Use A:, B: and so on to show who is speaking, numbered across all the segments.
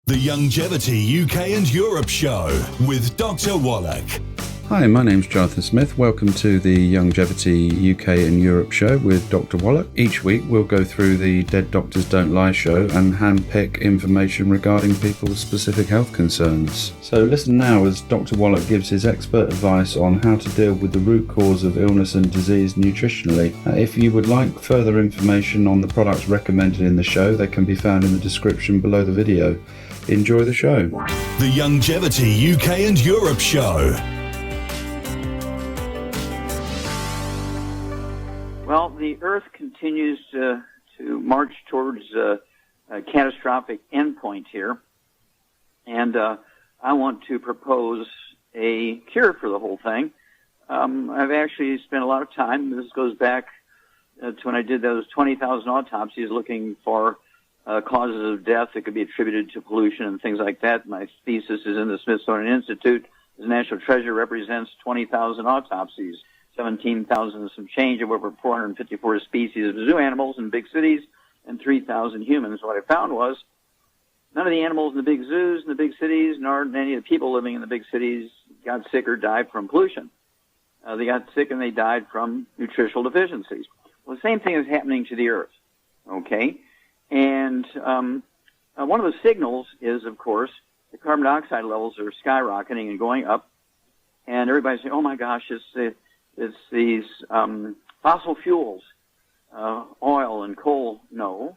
A: The Youngevity UK and Europe Show with Dr. Wallach.
B: Hi, my name's Jonathan Smith. Welcome to the Youngevity UK and Europe Show with Dr. Wallach. Each week we'll go through the Dead Doctors Don't Lie show and handpick information regarding people's specific health concerns. So listen now as Dr. Wallach gives his expert advice on how to deal with the root cause of illness and disease nutritionally. If you would like further information on the products recommended in the show, they can be found in the description below the video. Enjoy the show.
A: The Youngevity UK and Europe Show.
C: Well, the Earth continues to march towards a catastrophic endpoint here, and I want to propose a cure for the whole thing. I've actually spent a lot of time, this goes back to when I did those 20,000 autopsies looking for causes of death that could be attributed to pollution and things like that. My thesis is in the Smithsonian Institute. The National Treasure represents 20,000 autopsies, 17,000 and some change of over 454 species of zoo animals in big cities and 3,000 humans. What I found was none of the animals in the big zoos in the big cities, nor any of the people living in the big cities got sick or died from pollution. They got sick and they died from nutritional deficiencies. Well, the same thing is happening to the Earth, okay? And one of the signals is, of course, the carbon dioxide levels are skyrocketing and going up, and everybody's saying, oh my gosh, it's these fossil fuels, oil and coal. No,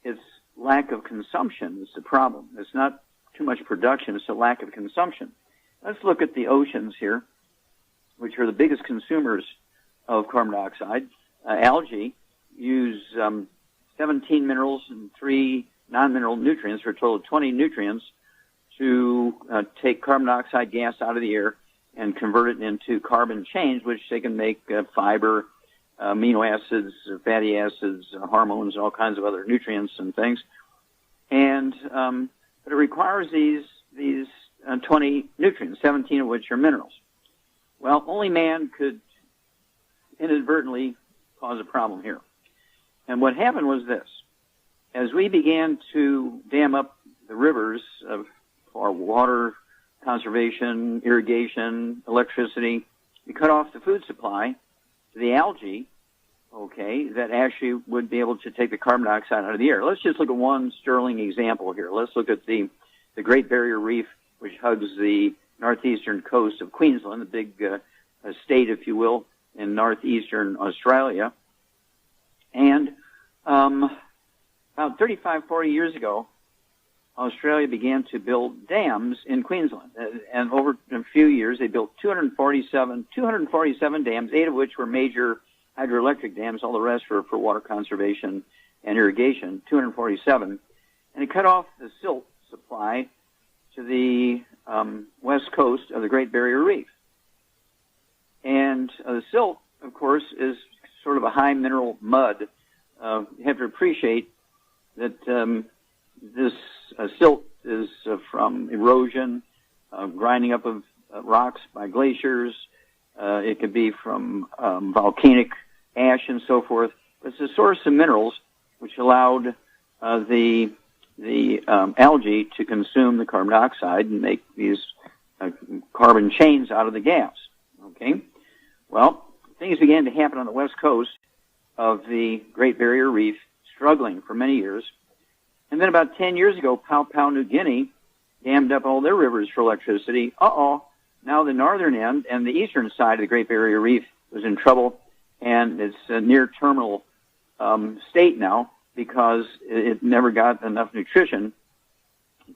C: it's lack of consumption is the problem. It's not too much production, it's a lack of consumption. Let's look at the oceans here, which are the biggest consumers of carbon dioxide. Algae use 17 minerals and 3 non-mineral nutrients for a total of 20 nutrients to take carbon dioxide gas out of the air and convert it into carbon chains, which they can make fiber, amino acids, fatty acids, hormones, all kinds of other nutrients and things. And but it requires these 20 nutrients, 17 of which are minerals. Well, only man could inadvertently cause a problem here. And what happened was this. As we began to dam up the rivers for water conservation, irrigation, electricity, we cut off the food supply to the algae, okay, that actually would be able to take the carbon dioxide out of the air. Let's just look at one sterling example here. Let's look at the Great Barrier Reef, which hugs the northeastern coast of Queensland, the big state, if you will, in northeastern Australia. And about 35, 40 years ago, Australia began to build dams in Queensland. And over a few years, they built 247 dams, 8 of which were major hydroelectric dams, all the rest were for water conservation and irrigation, 247. And it cut off the silt supply to the west coast of the Great Barrier Reef. And the silt, of course, is sort of a high mineral mud. You have to appreciate that this silt is from erosion, grinding up of rocks by glaciers. It could be from volcanic ash and so forth. It's a source of minerals which allowed the algae to consume the carbon dioxide and make these carbon chains out of the gas. Okay? Well, things began to happen on the west coast of the Great Barrier Reef, struggling for many years. And then about 10 years ago, Papua New Guinea dammed up all their rivers for electricity. Now the northern end and the eastern side of the Great Barrier Reef was in trouble, and it's a near terminal state now because it never got enough nutrition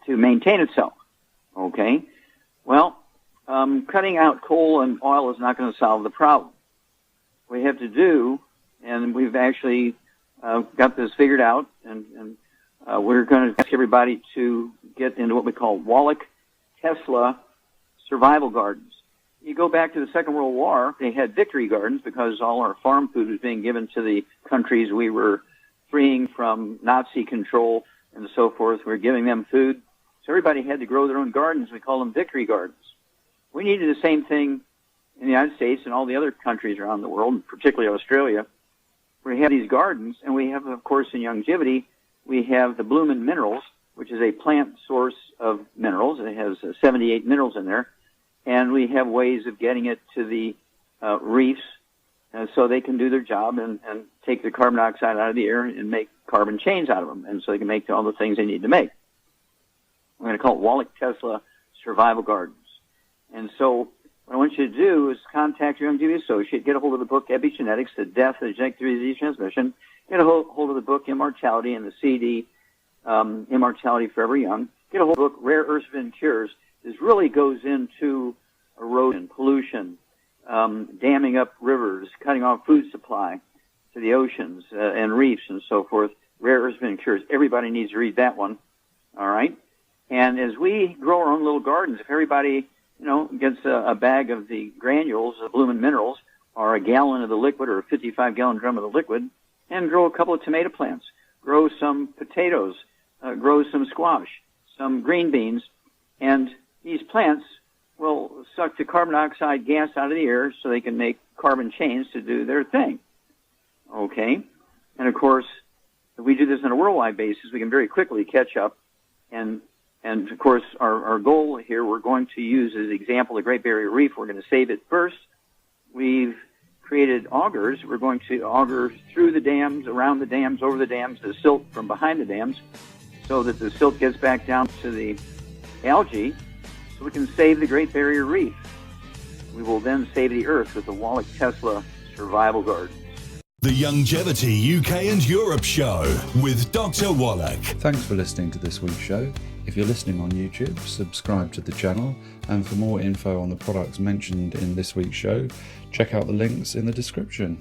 C: to maintain itself. Okay? Well, cutting out coal and oil is not going to solve the problem. What we have to do, and we've actually got this figured out, and we're going to ask everybody to get into what we call Wallach Tesla survival gardens. You go back to the Second World War, they had victory gardens because all our farm food was being given to the countries we were freeing from Nazi control and so forth. We were giving them food. So everybody had to grow their own gardens. We call them victory gardens. We needed the same thing in the United States and all the other countries around the world, particularly Australia. We have these gardens, and we have, of course, in Youngevity, we have the bloomin' minerals, which is a plant source of minerals. It has 78 minerals in there. And we have ways of getting it to the reefs so they can do their job and take the carbon dioxide out of the air and make carbon chains out of them. And so they can make all the things they need to make. We're going to call it Wallach Tesla Survival Gardens. And so what I want you to do is contact your Youngevity associate, get a hold of the book Epigenetics, The Death of Genetic Disease Transmission, get a hold of the book Immortality and the CD, Immortality Forever Young, get a hold of the book Rare Earths and Cures. This really goes into erosion, pollution, damming up rivers, cutting off food supply to the oceans and reefs and so forth. Rare Earths and Cures. Everybody needs to read that one. All right? And as we grow our own little gardens, if everybody, gets a bag of the granules of blooming minerals or a gallon of the liquid or a 55-gallon drum of the liquid and grow a couple of tomato plants, grow some potatoes, grow some squash, some green beans, and these plants will suck the carbon dioxide gas out of the air so they can make carbon chains to do their thing. Okay? And, of course, if we do this on a worldwide basis, we can very quickly catch up. And of course, our goal here, we're going to use as an example the Great Barrier Reef. We're going to save it first. We've created augers. We're going to auger through the dams, around the dams, over the dams, the silt from behind the dams, so that the silt gets back down to the algae, so we can save the Great Barrier Reef. We will then save the Earth with the Wallach Tesla Survival Gardens.
A: The Youngevity UK and Europe Show with Dr. Wallach.
B: Thanks for listening to this week's show. If you're listening on YouTube, subscribe to the channel, and for more info on the products mentioned in this week's show, check out the links in the description.